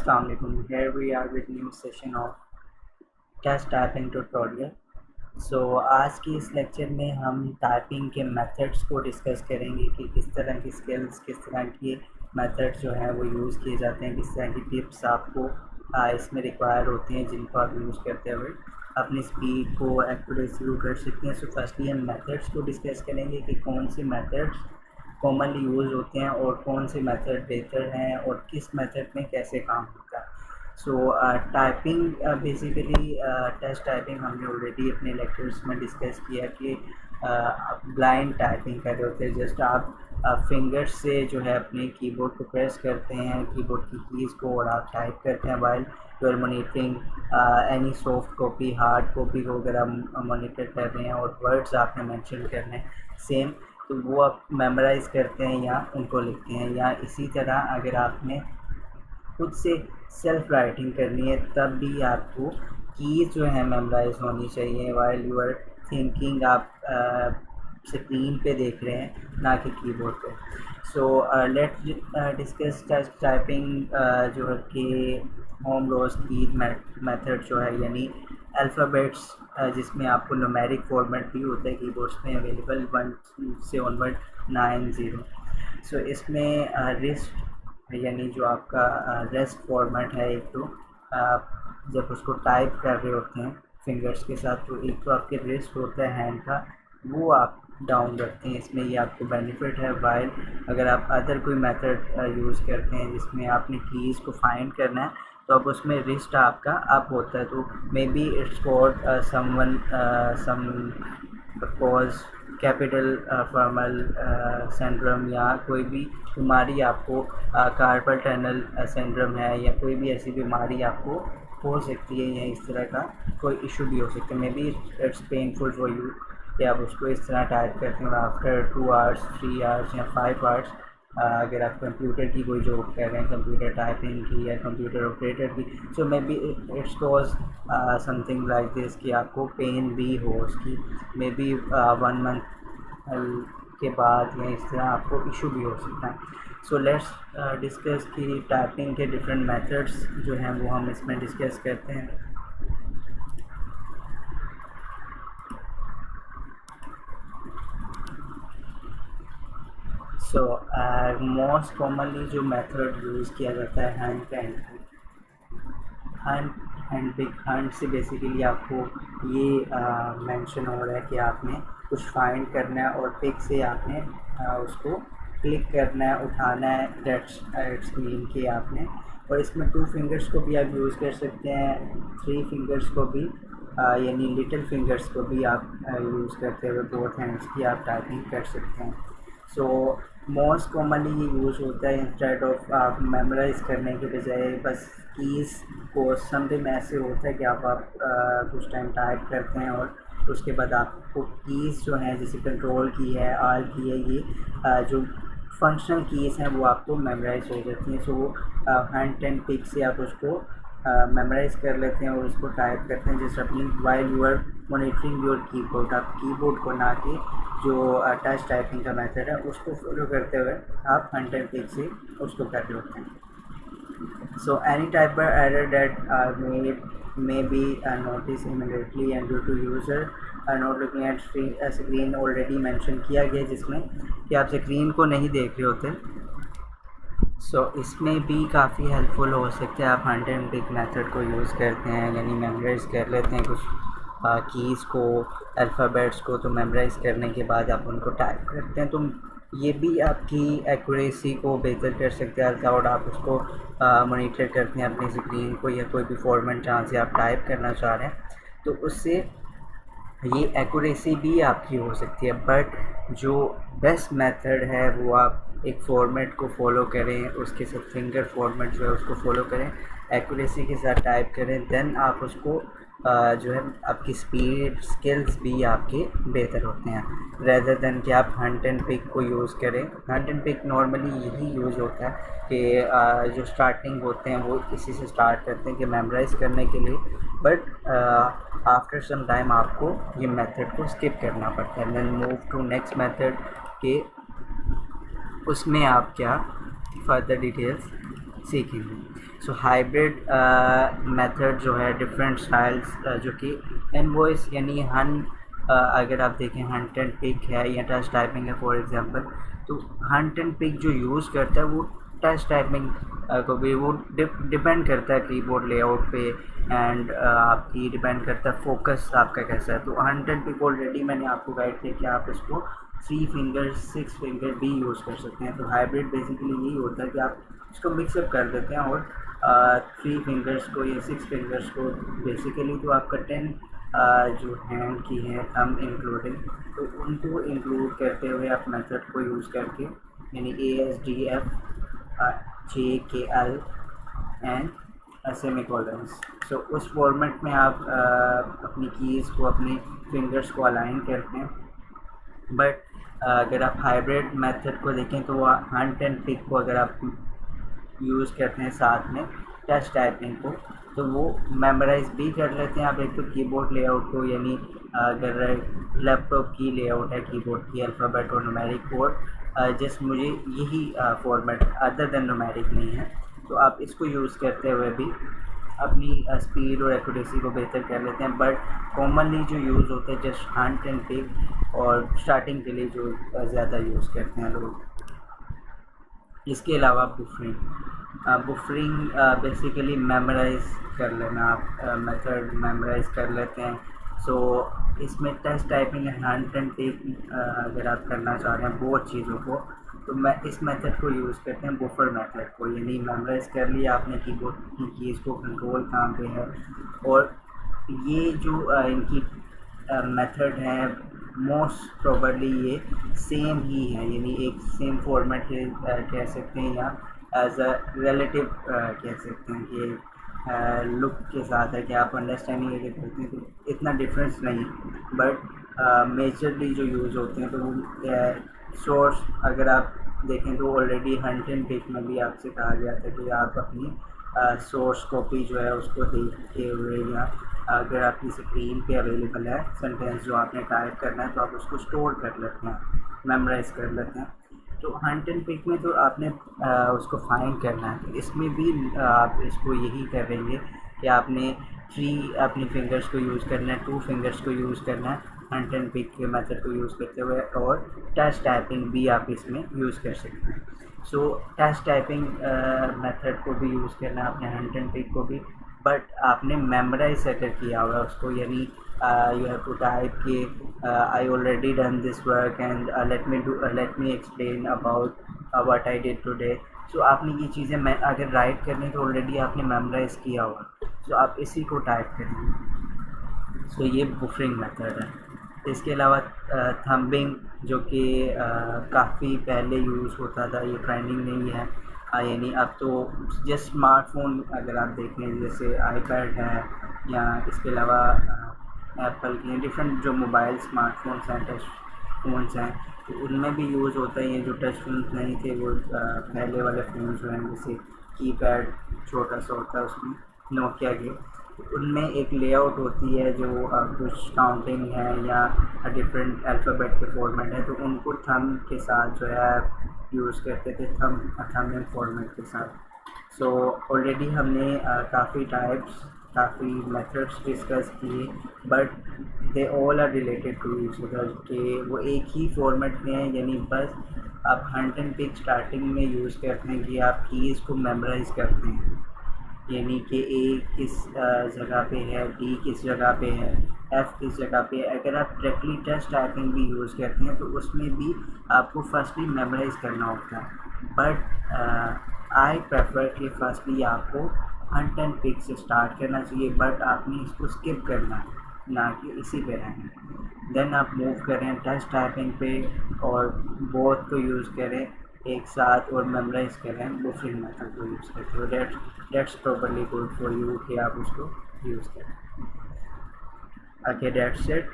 Assalamualaikum. Here we are with new session of test typing tutorial. आज की इस lecture में हम टाइपिंग के मेथड्स को डिस्कस करेंगे कि किस तरह की स्किल्स, किस तरह की मेथड्स जो हैं वो यूज़ किए जाते हैं, किस तरह की टिप्स आपको इसमें रिक्वायर होती हैं जिनको आप यूज़ करते हुए अपनी स्पीड को, एक्यूरेसी को कर सकते हैं। फर्स्टली हम मेथड्स को डिस्कस करेंगे कि कौन से मेथड्स कॉमनली यूज़ होते हैं और कौन से मेथड बेहतर हैं और किस मेथड में कैसे काम होता है। टाइपिंग बेसिकली टेस्ट टाइपिंग हमने ऑलरेडी अपने लेक्चर्स में डिस्कस किया कि ब्लाइंड टाइपिंग कर रहे होते हैं। जस्ट आप फिंगर्स से जो है अपने कीबोर्ड को प्रेस करते हैं, कीबोर्ड की कीज़ को, और आप टाइप करते हैं while you are monitoring any soft copy, hard copy को अगर आप मॉनिटर कर रहे हैं और वर्ड्स आपने मेंशन करने हैं सेम, तो वो आप मेमोराइज़ करते हैं या उनको लिखते हैं। या इसी तरह अगर आपने खुद से सेल्फ राइटिंग करनी है तब भी आपको कीज़ जो है मेमोराइज होनी चाहिए वाइल यू आर थिंकिंग। आप स्क्रीन पे देख रहे हैं ना कि कीबोर्ड पे। लेट्स डिस्कस टेस्ट टाइपिंग जो है कि होम रोज की मेथड जो है, यानी अल्फ़ाबेट्स जिसमें आपको न्यूमेरिक फॉर्मेट भी होता है कीबोर्ड्स में अवेलेबल 1 से ऑनवर्ड 9-0। इसमें रिस्ट यानी जो आपका रेस्ट फॉर्मेट है, एक तो आप जब उसको टाइप कर रहे होते हैं फिंगर्स के साथ, तो एक तो आपके रिस्ट होता है हैंड का, वो आप डाउन रखते हैं। इसमें ये आपको बेनिफिट है। वाइल अगर आप अदर कोई मेथड यूज़ करते हैं जिसमें आपने कीज़ को फाइंड करना है, तो अब उसमें रिस्ट आपका अप होता है, तो maybe it's called someone some cause capital formal syndrome, या कोई भी बीमारी आपको कार्पल टनल सिंड्रोम है, या कोई भी ऐसी बीमारी आपको हो सकती है, या इस तरह का कोई इशू भी हो सकता है। May be it's painful for you कि आप उसको इस तरह टाइप करते हैं आफ्टर 2 आवर्स, 3 आवर्स या 5 आवर्स। अगर आप कंप्यूटर की कोई जॉब कर रहे हैं, कंप्यूटर टाइपिंग की या कंप्यूटर ऑपरेटर की, so maybe it's cause something like this कि आपको पेन भी हो उसकी, मे बी 1 मंथ के बाद या इस तरह आपको इशू भी हो सकता है। लेट्स डिस्कस कि टाइपिंग के डिफरेंट मेथड्स जो हैं वो हम इसमें डिस्कस करते हैं। मोस्ट कॉमनली जो मेथड यूज़ किया जाता है हैंड पिक। हैंड से बेसिकली आपको ये मेंशन हो रहा है कि आपने कुछ फाइंड करना है और पिक से आपने उसको क्लिक करना है, उठाना है, दैट्स मीन कि आपने। और इसमें 2 फिंगर्स को भी आप यूज़ कर सकते हैं, 3 फिंगर्स को भी, यानी लिटिल फिंगर्स को भी आप यूज़ करते हुए 2 हैंड्स की आप टाइपिंग कर सकते हैं। मोस्ट कॉमनली ये यूज़ होता है इंस्टेड ऑफ आप मेमोराइज़ करने के बजाय बस कीज़ को। समटाइम ऐसे होता है कि आप कुछ टाइम टाइप करते हैं और उसके बाद आपको कीज़ जो हैं, जैसे कंट्रोल की है, आल की है, ये जो फंक्शनल कीज़ हैं वो आपको मेमोराइज हो जाती हैं। हैंड एंड पिक से आप उसको मेमोराइज कर लेते हैं और उसको टाइप करते हैं। जैसे अपनी while you are monitoring your keyboard, आप कीबोर्ड को ना कि जो टच टाइपिंग का मेथड है उसको फॉलो करते हुए आप हैंड एंड पिक से उसको कर रहे होते हैं। Any type of error that are made may be noticed immediately and due to user not looking at screen already mention किया गया, जिसमें कि आप स्क्रीन को नहीं देख रहे होते। इसमें भी काफ़ी हेल्पफुल हो सकते हैं। आप हैंड एंड पिक मेथड को यूज़ करते हैं, यानी मेमोराइज कर लेते हैं कुछ कीज़ को, अल्फ़ाबेट्स को, तो मेमोराइज करने के बाद आप उनको टाइप करते हैं, तो ये भी आपकी एक्यूरेसी को बेहतर कर सकते हैं। और आप उसको मॉनिटर करते हैं अपनी स्क्रीन को या कोई भी फॉर्मेट जहाँ से आप टाइप करना चाह रहे हैं, तो उससे ये एक्यूरेसी भी आपकी हो सकती है। बट जो बेस्ट मेथड है वो आप एक फॉर्मेट को फॉलो करें, उसके साथ फिंगर फॉर्मेट जो है उसको फॉलो करें, एक्यूरेसी के साथ टाइप करें, देन आप उसको जो है आपकी स्पीड स्किल्स भी आपके बेहतर होते हैं, रेदर देन कि आप हैंड एंड पिक को यूज़ करें। हैंड एंड पिक नॉर्मली यही यूज़ होता है कि जो स्टार्टिंग होते हैं वो इसी से स्टार्ट करते हैं कि मेमोराइज करने के लिए, बट आफ्टर सम टाइम आपको ये मेथड को स्किप करना पड़ता है। Then move to next method के उसमें आप क्या फर्दर डिटेल्स सीखेंगे। सो हाइब्रिड मेथड जो है डिफरेंट स्टाइल्स जो कि इनवॉइस यानी अगर आप देखें हंट एंड पिक है या टच टाइपिंग है फॉर एग्जांपल, तो हंट एंड पिक जो यूज़ करता है वो टच टाइपिंग को भी वो डिपेंड करता है कीबोर्ड लेआउट पे एंड आपकी डिपेंड करता है फोकस आपका कैसा है। तो हंट एंड पिक ऑलरेडी मैंने आपको गाइड किया कि आप इसको 3 फिंगर 6 फिंगर भी यूज़ कर सकते हैं। तो हाइब्रिड बेसिकली यही होता है कि आप इसको मिक्सअप कर देते हैं और 3 फिंगर्स को या 6 फिंगर्स को बेसिकली तो आपका 10 जो हैंड की है थंब इंक्लूडिंग, तो उनको इंक्लूड करते हुए आप मेथड को यूज़ करके यानी ASDF JKL एंड सेमीकोलंस, सो उस फॉर्मेट में आप अपनी कीज़ को अपने फिंगर्स को अलाइन करते हैं। बट अगर आप हाइब्रिड मेथड को देखें तो हंट एंड पिक को अगर आप यूज़ करते हैं साथ में टच टाइपिंग को, तो वो मेमोराइज भी कर लेते हैं आप एक तो कीबोर्ड लेआउट को, यानी अगर लैपटॉप की लेआउट है कीबोर्ड की अल्फ़ाबेट और न्यूमेरिक कोड, जस्ट मुझे यही फॉर्मेट अदर देन न्यूमेरिक नहीं है, तो आप इसको यूज़ करते हुए भी अपनी स्पीड और एक्यूरेसी को बेहतर कर लेते हैं। बट कॉमनली जो यूज़ होता है जस्ट हंट एंड पिक और स्टार्टिंग के लिए जो ज़्यादा यूज़ करते हैं लोग। इसके अलावा बुफरिंग बेसिकली मेमोराइज कर लेना, आप मेथड मेमोराइज कर लेते हैं। सो इसमें touch typing and hunt and pick अगर आप करना चाह रहे हैं बहुत चीज़ों को, तो मैं इस मेथड को यूज़ करते हैं बुफर मेथड को, यानी मेमोराइज कर लिया आपने कीबोर्ड की कीज़ को, कंट्रोल कहाँ पे है, और ये जो इनकी मेथड है मोस्ट प्रोबेबली ये सेम ही है, यानी एक सेम फॉर्मेट कह सकते हैं या एज अ रिलेटिव कह सकते हैं कि लुक के साथ है कि आप अंडरस्टैंडिंग अगर करते हैं तो इतना डिफरेंस नहीं, बट मेजरली जो यूज़ होते हैं तो वो सोर्स अगर आप देखें तो ऑलरेडी हंट एंड पिक में भी आपसे कहा गया था कि आप अपनी सोर्स कॉपी जो है उसको देखते हुए या अगर आपकी स्क्रीन पे अवेलेबल है सेंटेंस जो आपने टाइप करना है तो आप उसको स्टोर कर लेते हैं, मेमोराइज कर लेते हैं। तो हंट एंड पिक में तो आपने उसको फाइंड करना है, तो इसमें भी आप इसको यही करेंगे कि आपने 3 अपनी फिंगर्स को यूज़ करना है, 2 फिंगर्स को यूज़ करना है हंट एंड पिक के मेथड को यूज़ करते हुए, और टच टाइपिंग भी आप इसमें यूज़ कर सकते हैं। सो टच टाइपिंग मेथड को भी यूज़ करना है आपने, हंट एंड पिक को भी, बट आपने मेमोराइज अगर किया हुआ उसको, यानी यू हैव टू टाइप कि I already done this work and let me explain about what I did today. So आपने ये चीज़ें मैं अगर राइट करनी तो ऑलरेडी आपने मेमोराइज किया हुआ, सो आप इसी को टाइप करेंगे। सो ये बुफरिंग मेथड है। इसके अलावा थंबिंग जो कि काफ़ी पहले यूज़ होता था, ये ट्रेंडिंग नहीं है, यानी अब तो जस्ट स्मार्टफोन अगर आप देखें जैसे आईपैड है या इसके अलावा एप्पल के डिफरेंट जो मोबाइल स्मार्टफोन्स हैं, टच फ़ोन्स हैं, तो उनमें भी यूज़ होता है। ये जो टच फ़ोन्स नहीं थे वो पहले वाले फ़ोन जो हैं जैसे कीपैड छोटा सा होता है उसमें नोकिया के, उनमें एक लेआउट होती है जो कुछ काउंटिंग है या डिफरेंट अल्फ़ाबेट के फॉर्मेट है, तो उनको थंब के साथ जो है यूज़ करते थे, थंबिंग फॉर्मेट के साथ। सो ऑलरेडी हमने काफ़ी टाइप्स काफ़ी मेथड्स डिस्कस किए, but they all are related to each other, कि वो एक ही फॉर्मेट में है, यानी बस आप हंट एंड पिक स्टार्टिंग में यूज़ करते हैं कि आप कीज़ को मेमोराइज करते हैं, यानी कि ए किस जगह पे है, डी किस जगह पे है, एफ़ किस जगह पे है। अगर आप डायरेक्टली टच टाइपिंग भी यूज़ करते हैं तो उसमें भी आपको फर्स्टली मेमोराइज करना होता है, बट आई प्रेफर कि फर्स्टली आपको हंट एंड पिक से स्टार्ट करना चाहिए, बट आपने इसको स्किप करना है, ना कि इसी पे रहना। देन आप मूव करें टच टाइपिंग पे और बोथ को यूज़ करें एक साथ और मेमोराइज करें बुफरिंग मेथड को यूज़ करते हो। That's properly good for you कि आप उसको यूज़ करें। Okay, that's it.